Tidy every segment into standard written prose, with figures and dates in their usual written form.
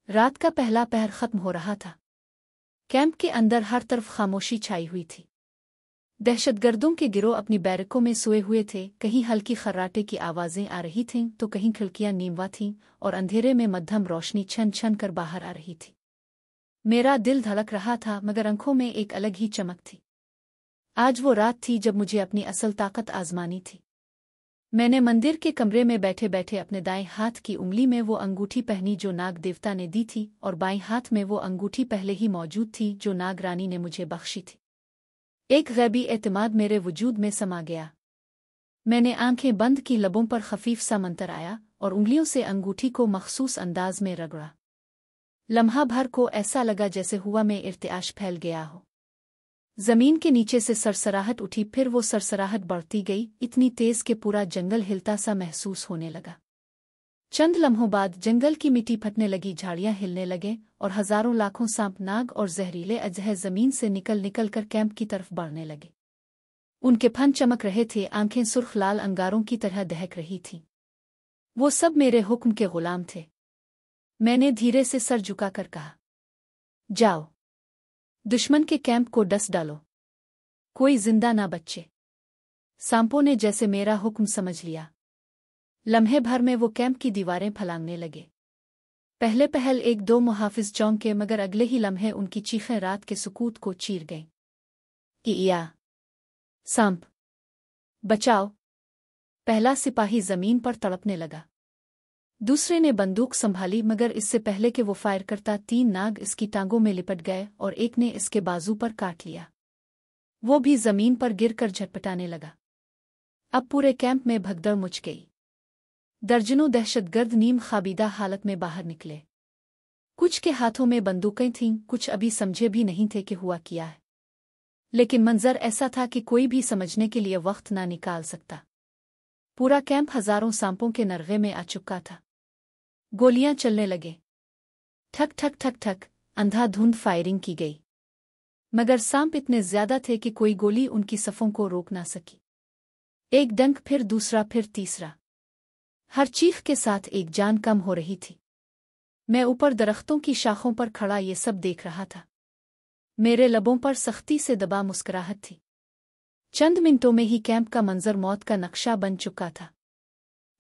रात का पहला पहर खत्म हो रहा था। कैंप के अंदर हर तरफ खामोशी छाई हुई थी। दहशतगर्दों के गिरोह अपनी बैरकों में सोए हुए थे। कहीं हल्की खर्राटे की आवाजें आ रही थीं तो कहीं खिड़कियां नीमवा थीं और अंधेरे में मध्यम रोशनी छन छन कर बाहर आ रही थी। मेरा दिल धड़क रहा था मगर आंखों में एक अलग ही चमक थी। आज वो रात थी जब मुझे अपनी असल ताकत आजमानी थी। मैंने मंदिर के कमरे में बैठे बैठे अपने दाएं हाथ की उंगली में वो अंगूठी पहनी जो नाग देवता ने दी थी और बाएं हाथ में वो अंगूठी पहले ही मौजूद थी जो नाग रानी ने मुझे बख्शी थी। एक गैबी एतमाद मेरे वजूद में समा गया। मैंने आंखें बंद की, लबों पर खफीफ सा मंतर आया और उंगलियों से अंगूठी को मखसूस अंदाज में रगड़ा। लम्हा भर को ऐसा लगा जैसे हुआ में इर्तिआश फैल गया हो। जमीन के नीचे से सरसराहट उठी, फिर वो सरसराहट बढ़ती गई, इतनी तेज कि पूरा जंगल हिलता सा महसूस होने लगा। चंद लम्हों बाद जंगल की मिट्टी फटने लगी, झाड़ियां हिलने लगे और हजारों लाखों सांप, नाग और जहरीले अजहर जमीन से निकल निकल कर कैंप की तरफ बढ़ने लगे। उनके फन चमक रहे थे, आंखें सुर्ख लाल अंगारों की तरह दहक रही थीं। वो सब मेरे हुक्म के गुलाम थे। मैंने धीरे से सर झुकाकर कहा, जाओ, दुश्मन के कैंप को डस डालो, कोई जिंदा ना बचे। सांपों ने जैसे मेरा हुक्म समझ लिया। लम्हे भर में वो कैंप की दीवारें फलांगने लगे। पहले पहल एक दो मुहाफिज चौंके मगर अगले ही लम्हे उनकी चीखें रात के सुकूत को चीर गईं। या सांप बचाओ! पहला सिपाही जमीन पर तड़पने लगा। दूसरे ने बंदूक संभाली मगर इससे पहले कि वो फायर करता, 3 नाग इसकी टांगों में लिपट गए और एक ने इसके बाजू पर काट लिया। वो भी जमीन पर गिरकर झटपटाने लगा। अब पूरे कैंप में भगदड़ मच गई। दर्जनों दहशतगर्द नीम खाबीदा हालत में बाहर निकले। कुछ के हाथों में बंदूकें थीं, कुछ अभी समझे भी नहीं थे कि हुआ क्या है। लेकिन मंजर ऐसा था कि कोई भी समझने के लिए वक्त ना निकाल सकता। पूरा कैंप हजारों सांपों के नरगे में आ चुका था। गोलियां चलने लगे। ठक ठक ठक ठक अंधाधुंध फायरिंग की गई, मगर सांप इतने ज्यादा थे कि कोई गोली उनकी सफों को रोक ना सकी। एक डंक, फिर दूसरा, फिर तीसरा। हर चीख के साथ एक जान कम हो रही थी। मैं ऊपर दरख्तों की शाखों पर खड़ा ये सब देख रहा था। मेरे लबों पर सख्ती से दबा मुस्कुराहट थी। चंद मिनटों में ही कैंप का मंजर मौत का नक्शा बन चुका था।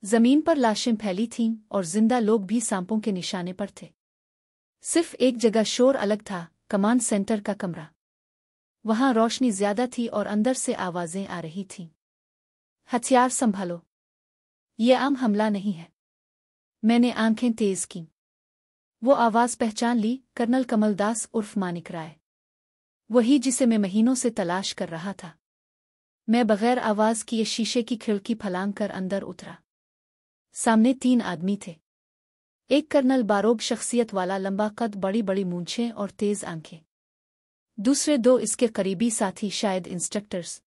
जमीन पर लाशें फैली थीं और जिंदा लोग भी सांपों के निशाने पर थे। सिर्फ एक जगह शोर अलग था, कमांड सेंटर का कमरा। वहां रोशनी ज्यादा थी और अंदर से आवाजें आ रही थीं। हथियार संभालो, ये आम हमला नहीं है। मैंने आंखें तेज की। वो आवाज पहचान ली, कर्नल कमलदास उर्फ मानिक राय। वही जिसे मैं महीनों से तलाश कर रहा था। मैं बगैर आवाज किए शीशे की खिड़की फलांग कर अंदर उतरा। सामने 3 आदमी थे। एक कर्नल बारोब शख्सियत वाला, लंबा कद, बड़ी बड़ी मूंछें और तेज आंखें। दूसरे 2 इसके करीबी साथी, शायद इंस्ट्रक्टर्स।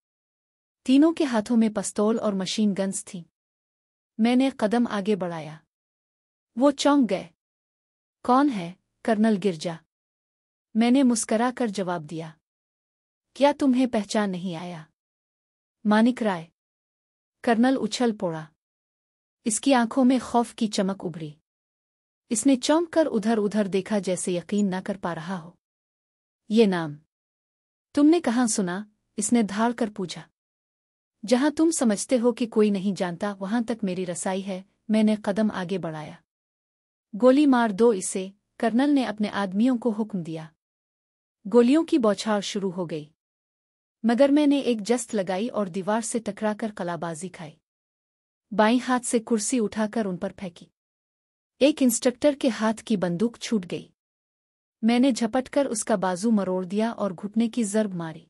तीनों के हाथों में पिस्तौल और मशीन गन्स थीं। मैंने कदम आगे बढ़ाया। वो चौंक गए। कौन है? कर्नल गिरजा। मैंने मुस्करा कर जवाब दिया। क्या तुम्हें पहचान नहीं आया? मानिक राय। कर्नल उछल पड़ा। इसकी आंखों में खौफ की चमक उभरी। इसने चौंक कर उधर उधर देखा जैसे यकीन न कर पा रहा हो। ये नाम तुमने कहाँ सुना? इसने धाड़ कर पूछा। जहां तुम समझते हो कि कोई नहीं जानता वहां तक मेरी रसाई है। मैंने कदम आगे बढ़ाया। गोली मार दो इसे, कर्नल ने अपने आदमियों को हुक्म दिया। गोलियों की बौछार शुरू हो गई, मगर मैंने एक जस्त लगाई और दीवार से टकराकर कलाबाजी खाई। बाईं हाथ से कुर्सी उठाकर उन पर फेंकी। एक इंस्ट्रक्टर के हाथ की बंदूक छूट गई। मैंने झपटकर उसका बाजू मरोड़ दिया और घुटने की जर्ब मारी।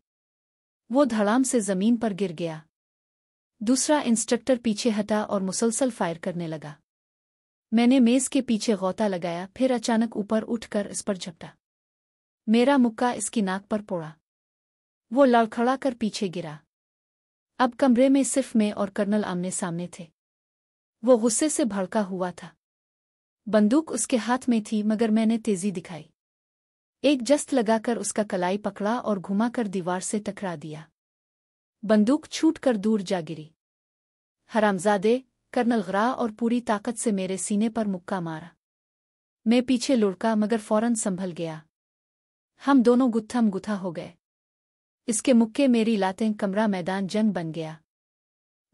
वो धड़ाम से जमीन पर गिर गया। दूसरा इंस्ट्रक्टर पीछे हटा और मुसलसल फायर करने लगा। मैंने मेज के पीछे गौता लगाया, फिर अचानक ऊपर उठकर इस पर झपटा। मेरा मुक्का इसकी नाक पर पोड़ा। वो लड़खड़ा कर पीछे गिरा। अब कमरे में सिर्फ मैं और कर्नल आमने सामने थे। वो गुस्से से भड़का हुआ था। बंदूक उसके हाथ में थी मगर मैंने तेजी दिखाई। एक जस्त लगाकर उसका कलाई पकड़ा और घुमाकर दीवार से टकरा दिया। बंदूक छूटकर दूर जा गिरी। हरामजादे! कर्नल गरा और पूरी ताकत से मेरे सीने पर मुक्का मारा। मैं पीछे लुढ़का मगर फौरन संभल गया। हम दोनों गुत्थम गुथा हो गए। इसके मुक्के मेरी लातें कमरा मैदान जंग बन गया।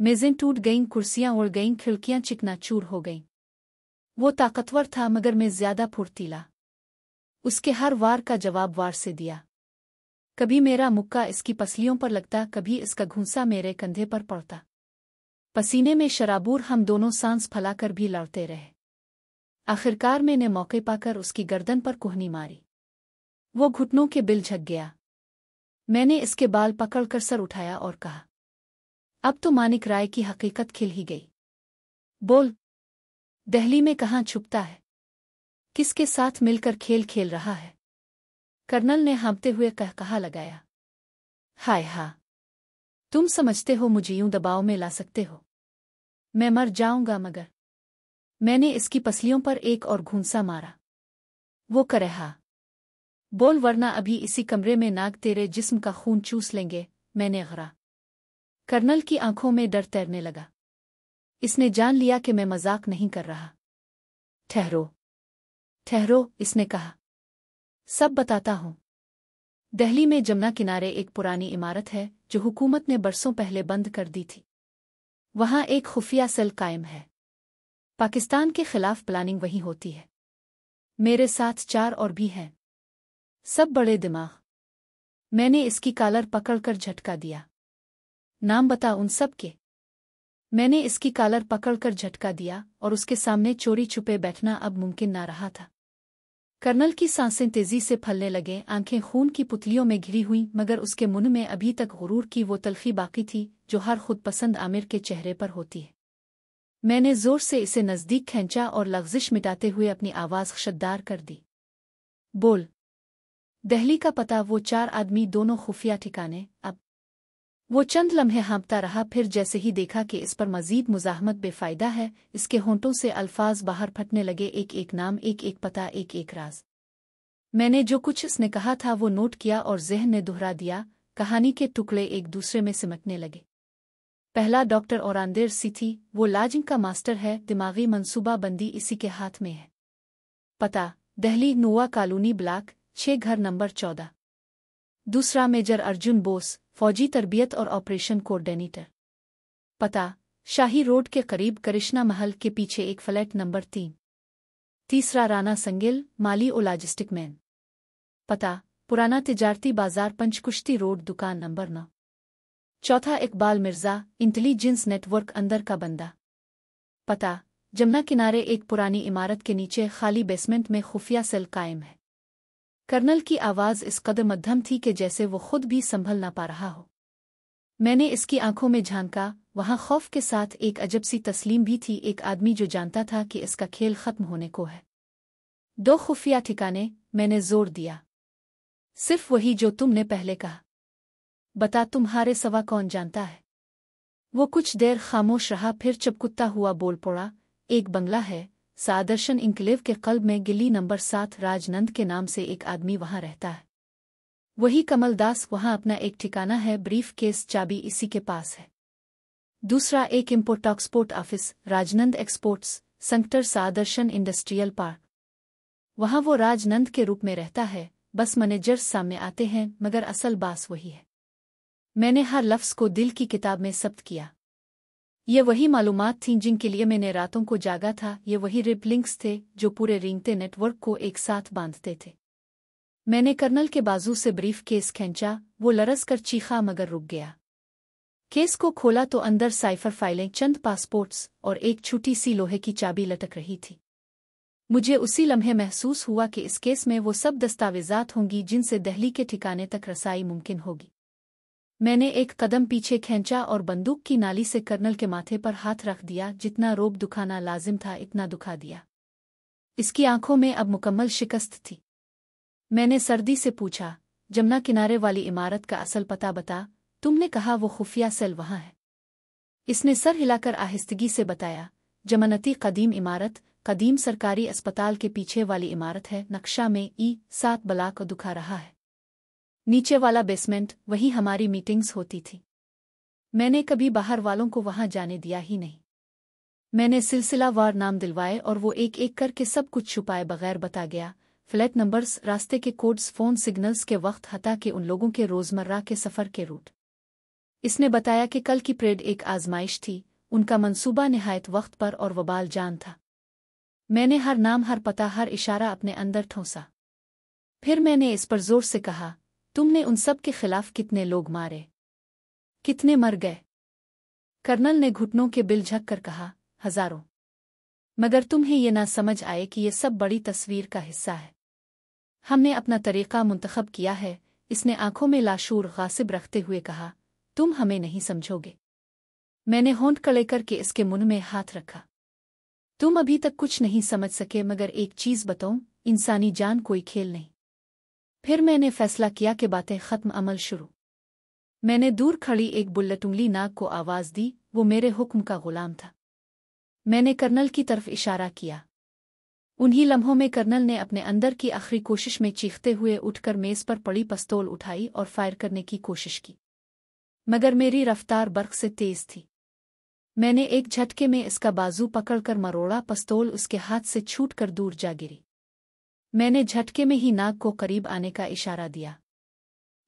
मेज़ें टूट गईं, कुर्सियां उड़ गईं, खिड़कियां चिकनाचूर हो गईं। वो ताकतवर था मगर मैं ज्यादा फुर्तीला। उसके हर वार का जवाब वार से दिया। कभी मेरा मुक्का इसकी पसलियों पर लगता, कभी इसका घूंसा मेरे कंधे पर पड़ता। पसीने में शराबूर हम दोनों सांस फैलाकर भी लड़ते रहे। आखिरकार मैंने मौके पाकर उसकी गर्दन पर कुहनी मारी। वो घुटनों के बिल झक गया। मैंने इसके बाल पकड़कर सर उठाया और कहा, अब तो मानिक राय की हकीकत खिल ही गई। बोल, दिल्ली में कहाँ छुपता है? किसके साथ मिलकर खेल खेल रहा है? कर्नल ने हाँफते हुए कहा लगाया। हाय हाँ, तुम समझते हो मुझे यूं दबाव में ला सकते हो? मैं मर जाऊंगा मगर। मैंने इसकी पसलियों पर एक और घूंसा मारा। वो करे हाँ। बोल वरना अभी इसी कमरे में नाग तेरे जिस्म का खून चूस लेंगे। मैंने गरा। कर्नल की आंखों में डर तैरने लगा। इसने जान लिया कि मैं मजाक नहीं कर रहा। ठहरो ठहरो, इसने कहा। सब बताता हूं। दिल्ली में जमुना किनारे एक पुरानी इमारत है जो हुकूमत ने बरसों पहले बंद कर दी थी। वहां एक खुफिया सेल कायम है। पाकिस्तान के खिलाफ प्लानिंग वहीं होती है। मेरे साथ 4 और भी हैं। सब बड़े दिमाग। मैंने इसकी कालर पकड़कर झटका दिया। नाम बता उन सब के। मैंने इसकी कालर पकड़कर झटका दिया और उसके सामने चोरी छुपे बैठना अब मुमकिन ना रहा था। कर्नल की सांसें तेजी से फैलने लगे, आंखें खून की पुतलियों में घिरी हुईं, मगर उसके मुंह में अभी तक गुरूर की वो तलखी बाकी थी जो हर खुदपसंद आमिर के चेहरे पर होती है। मैंने जोर से इसे नजदीक खींचा और लग़्ज़िश मिटाते हुए अपनी आवाज़ शद्दार कर दी। बोल, दिल्ली का पता, वो 4 आदमी, दोनों खुफिया ठिकाने। अब वो चंद लम्हे हाँफता रहा, फिर जैसे ही देखा कि इस पर मजीद मुज़ाहमत बेफायदा है, इसके होंठों से अल्फाज बाहर फटने लगे, एक एक नाम, एक एक पता, एक एक राज। मैंने जो कुछ इसने कहा था वो नोट किया और ज़हन में दोहरा दिया। कहानी के टुकड़े एक दूसरे में सिमटने लगे। पहला डॉक्टर औरांदेर सी थी। वो लाजिंग का मास्टर है, दिमागी मंसूबा बंदी इसी के हाथ में है। पता, दिल्ली नोवा कॉलोनी ब्लॉक 6 घर नंबर 14। दूसरा मेजर अर्जुन बोस, फौजी तरबियत और ऑपरेशन कोऑर्डिनेटर। पता, शाही रोड के करीब करिश्ना महल के पीछे एक फ्लैट नंबर 3। तीसरा राना संगिल, माली और लॉजिस्टिक मैन। पता, पुराना तिजारती बाजार, पंचकुश्ती रोड, दुकान नंबर 9। चौथा इकबाल मिर्जा, इंटेलिजेंस नेटवर्क अंदर का बंदा। पता, जमुना किनारे एक पुरानी इमारत के नीचे खाली बेसमेंट में खुफिया सेल कायम है। कर्नल की आवाज़ इस कदर मध्यम थी कि जैसे वो खुद भी संभल ना पा रहा हो। मैंने इसकी आंखों में झांका। वहां खौफ के साथ एक अजब सी तस्लीम भी थी, एक आदमी जो जानता था कि इसका खेल खत्म होने को है। 2 खुफिया ठिकाने, मैंने जोर दिया। सिर्फ वही जो तुमने पहले कहा। बता, तुम्हारे सवा कौन जानता है? वो कुछ देर खामोश रहा, फिर चपकुत्ता हुआ बोल पड़ा। एक बंगला है सादर्शन इंक्लेव के कल्ब में, गिली नंबर 7, राजनंद के नाम से एक आदमी वहां रहता है। वही कमल दास, वहां अपना एक ठिकाना है, ब्रीफ केस चाबी इसी के पास है। दूसरा एक import export office, Rajnand exports, center, Sadarshan industrial park. वहां वो राजनंद के रूप में रहता है, बस मैनेजर्स सामने आते हैं, मगर असल बास वही है। मैंने हर लफ्ज़ को दिल की किताब में ज़ब्त किया। ये वही मालूमात थीं जिनके लिए मैंने रातों को जागा था। ये वही रिप लिंक्स थे जो पूरे रेंगते नेटवर्क को एक साथ बांधते थे। मैंने कर्नल के बाजू से ब्रीफ केस खींचा। वो लरस कर चीखा मगर रुक गया। केस को खोला तो अंदर साइफर फाइलें, चंद पासपोर्ट्स और एक छोटी सी लोहे की चाबी लटक रही थी। मुझे उसी लम्हे महसूस हुआ कि इस केस में वो सब दस्तावेजात होंगी जिनसे दिल्ली के ठिकाने तक रसाई मुमकिन होगी। मैंने एक कदम पीछे खींचा और बंदूक की नाली से कर्नल के माथे पर हाथ रख दिया। जितना रोब दुखाना लाजिम था इतना दुखा दिया। इसकी आंखों में अब मुकम्मल शिकस्त थी। मैंने सर्दी से पूछा, जमुना किनारे वाली इमारत का असल पता बता। तुमने कहा वो खुफिया सेल वहां है। इसने सर हिलाकर आहिस्तगी से बताया, जमानती कदीम इमारत, कदीम सरकारी अस्पताल के पीछे वाली इमारत है। नक्शा में E7 ब्लॉक दिखा रहा है। नीचे वाला बेसमेंट, वहीं हमारी मीटिंग्स होती थी। मैंने कभी बाहर वालों को वहां जाने दिया ही नहीं। मैंने सिलसिलावार नाम दिलवाए और वो एक एक करके सब कुछ छुपाए बगैर बता गया। फ्लैट नंबर्स, रास्ते के कोड्स, फ़ोन सिग्नल्स के वक्त, हता कि उन लोगों के रोज़मर्रा के सफ़र के रूट। इसने बताया कि कल की परेड एक आजमाइश थी, उनका मंसूबा निहायत वक्त पर और वबाल जान था। मैंने हर नाम, हर पता, हर इशारा अपने अंदर ठोंसा। फिर मैंने इस पर जोर से कहा, तुमने उन सब के खिलाफ कितने लोग मारे, कितने मर गए? कर्नल ने घुटनों के बिल झक कर कहा, हजारों। मगर तुम्हें ये ना समझ आए कि ये सब बड़ी तस्वीर का हिस्सा है। हमने अपना तरीक़ा मुंतखब किया है। इसने आंखों में लाशूर गासिब रखते हुए कहा, तुम हमें नहीं समझोगे। मैंने होंठ कड़े करके इसके मुंह में हाथ रखा। तुम अभी तक कुछ नहीं समझ सके, मगर एक चीज़ बताऊं, इंसानी जान कोई खेल नहीं। फिर मैंने फैसला किया कि बातें ख़त्म, अमल शुरू। मैंने दूर खड़ी एक बुल्लटुंगली नाग को आवाज़ दी। वो मेरे हुक्म का गुलाम था। मैंने कर्नल की तरफ इशारा किया। उन्हीं लम्हों में कर्नल ने अपने अंदर की आखिरी कोशिश में चीखते हुए उठकर मेज़ पर पड़ी पिस्तौल उठाई और फायर करने की कोशिश की, मगर मेरी रफ्तार बर्क़ से तेज़ थी। मैंने एक झटके में इसका बाजू पकड़कर मरोड़ा। पिस्तौल उसके हाथ से छूटकर दूर जा गिरी। मैंने झटके में ही नाग को करीब आने का इशारा दिया।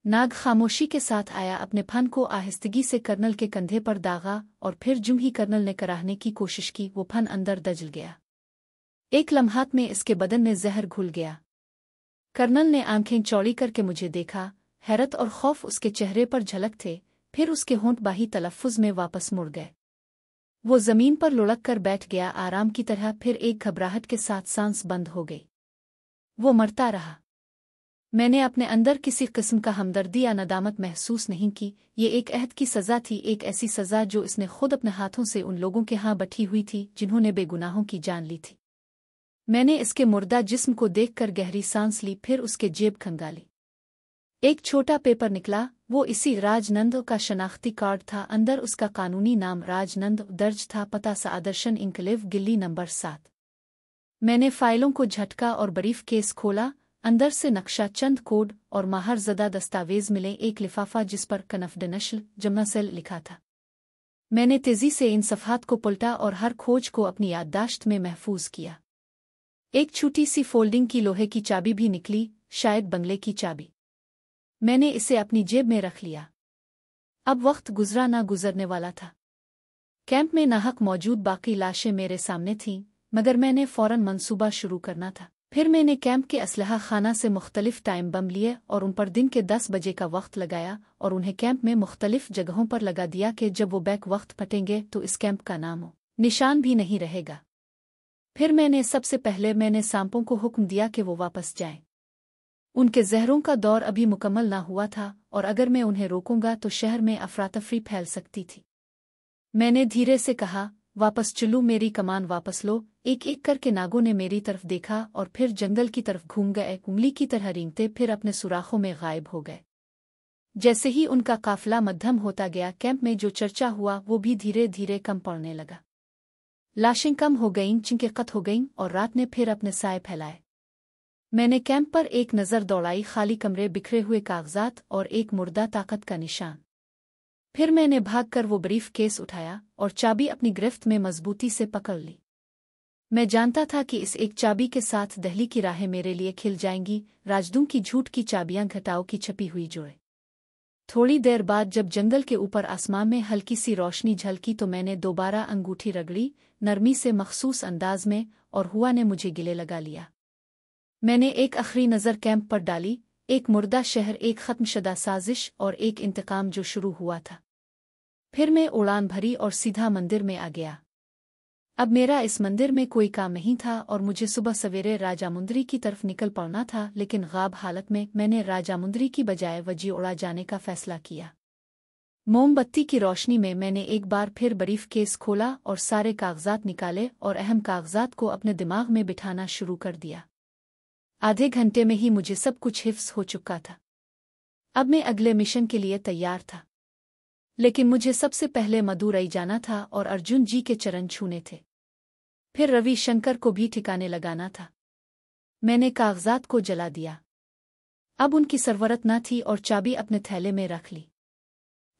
नाग खामोशी के साथ आया, अपने फन को आहिस्तगी से कर्नल के कंधे पर दागा और फिर जूं ही कर्नल ने कराहने की कोशिश की, वो फन अंदर दजल गया। एक लम्हात में इसके बदन में जहर घुल गया। कर्नल ने आंखें चौड़ी करके मुझे देखा। हैरत और खौफ उसके चेहरे पर झलक थे। फिर उसके होंठ बाही तलफ़्फ़ुज़ में वापस मुड़ गए। वो ज़मीन पर लुढ़क कर बैठ गया, आराम की तरह। फिर एक घबराहट के साथ सांस बंद हो गई। वो मरता रहा। मैंने अपने अंदर किसी किस्म का हमदर्दी या नदामत महसूस नहीं की। ये एक अहद की सज़ा थी, एक ऐसी सज़ा जो इसने खुद अपने हाथों से उन लोगों के यहाँ बठी हुई थी जिन्होंने बेगुनाहों की जान ली थी। मैंने इसके मुर्दा जिस्म को देखकर गहरी सांस ली, फिर उसके जेब खंगाली। एक छोटा पेपर निकला। वो इसी राजनंद का शनाख्ती कार्ड था। अंदर उसका कानूनी नाम राजनंद दर्ज था। पता सादर्शन इंक्लेव, दिल्ली नंबर 7। मैंने फाइलों को झटका और बरीफ केस खोला। अंदर से नक्शा, चंद कोड और माहर ज़दा दस्तावेज मिले। एक लिफाफा जिस पर कनफडेंशियल जमनासेल लिखा था। मैंने तेजी से इन सफ़हात को पलटा और हर खोज को अपनी याददाश्त में महफूज किया। एक छोटी सी फोल्डिंग की लोहे की चाबी भी निकली, शायद बंगले की चाबी। मैंने इसे अपनी जेब में रख लिया। अब वक्त गुजरा ना गुजरने वाला था। कैंप में नाहक मौजूद बाकी लाशें मेरे सामने थीं, मगर मैंने फ़ौरन मंसूबा शुरू करना था। फिर मैंने कैंप के असलहा खाना से मुख्तलिफ टाइम बम लिए और उन पर दिन के 10 बजे का वक्त लगाया और उन्हें कैंप में मुख्तलिफ जगहों पर लगा दिया कि जब वो बैक वक्त फटेंगे तो इस कैंप का नाम हो निशान भी नहीं रहेगा। फिर सबसे पहले मैंने सांपों को हुक्म दिया कि वो वापस जाएं। उनके जहरों का दौर अभी मुकम्मल ना हुआ था और अगर मैं उन्हें रोकूंगा तो शहर में अफरातफरी फैल सकती थी। मैंने धीरे से कहा, वापस चलूं, मेरी कमान वापस लो। एक एक करके नागों ने मेरी तरफ देखा और फिर जंगल की तरफ घूम गए, उंगली की तरह रेंगते, फिर अपने सुराखों में गायब हो गए। जैसे ही उनका काफिला मध्यम होता गया, कैंप में जो चर्चा हुआ वो भी धीरे धीरे कम पड़ने लगा। लाशें कम हो गईं, चिंकें कत हो गईं और रात ने फिर अपने साए फैलाए। मैंने कैंप पर एक नज़र दौड़ाई, खाली कमरे, बिखरे हुए कागजात और एक मुर्दा ताकत का निशान। फिर मैंने भागकर वो ब्रीफ केस उठाया और चाबी अपनी गिरफ्त में मजबूती से पकड़ ली। मैं जानता था कि इस एक चाबी के साथ दहली की राहें मेरे लिए खिल जाएंगी। राजदूं की झूठ की चाबियां, घटाओ की छपी हुई जोड़े। थोड़ी देर बाद जब जंगल के ऊपर आसमान में हल्की सी रोशनी झलकी तो मैंने दोबारा अंगूठी रगड़ी, नरमी से, मखसूस अंदाज में, और हुआ ने मुझे गिले लगा लिया। मैंने एक आखिरी नज़र कैंप पर डाली, एक मुर्दा शहर, एक ख़त्मशदा साजिश और एक इंतकाम जो शुरू हुआ था। फिर मैं उड़ान भरी और सीधा मंदिर में आ गया। अब मेरा इस मंदिर में कोई काम नहीं था और मुझे सुबह सवेरे राजामुंदरी की तरफ निकल पड़ना था, लेकिन गायब हालत में मैंने राजामुंदरी की बजाय वजी उड़ा जाने का फैसला किया। मोमबत्ती की रोशनी में मैंने एक बार फिर ब्रीफ केस खोला और सारे कागजात निकाले और अहम कागजात को अपने दिमाग में बिठाना शुरू कर दिया। आधे घंटे में ही मुझे सब कुछ हिफ्स हो चुका था। अब मैं अगले मिशन के लिए तैयार था, लेकिन मुझे सबसे पहले मदुरई जाना था और अर्जुन जी के चरण छूने थे। फिर रवि शंकर को भी ठिकाने लगाना था। मैंने कागजात को जला दिया। अब उनकी सरवरत न थी और चाबी अपने थैले में रख ली।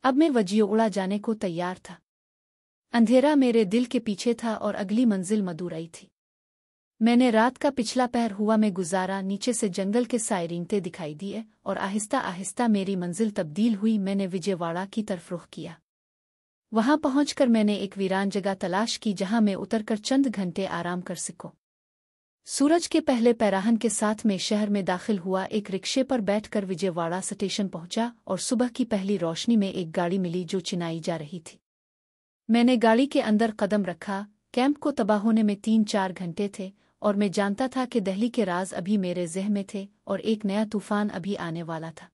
अब मैं वजीओ उड़ा जाने को तैयार था। अंधेरा मेरे दिल के पीछे था और अगली मंजिल मदुरई थी। मैंने रात का पिछला पहर हुआ में गुजारा, नीचे से जंगल के साए रेंगते दिखाई दिए और आहिस्ता आहिस्ता मेरी मंजिल तब्दील हुई। मैंने विजयवाड़ा की तरफ रुख किया। वहां पहुंचकर मैंने एक वीरान जगह तलाश की जहां मैं उतरकर चंद घंटे आराम कर सकूं। सूरज के पहले पैराहन के साथ में शहर में दाखिल हुआ, एक रिक्शे पर बैठकर विजयवाड़ा स्टेशन पहुंचा और सुबह की पहली रोशनी में एक गाड़ी मिली जो चिनाई जा रही थी। मैंने गाड़ी के अंदर कदम रखा। कैंप को तबाह होने में 3-4 घंटे थे और मैं जानता था कि दिल्ली के राज अभी मेरे ज़हन में थे और एक नया तूफान अभी आने वाला था।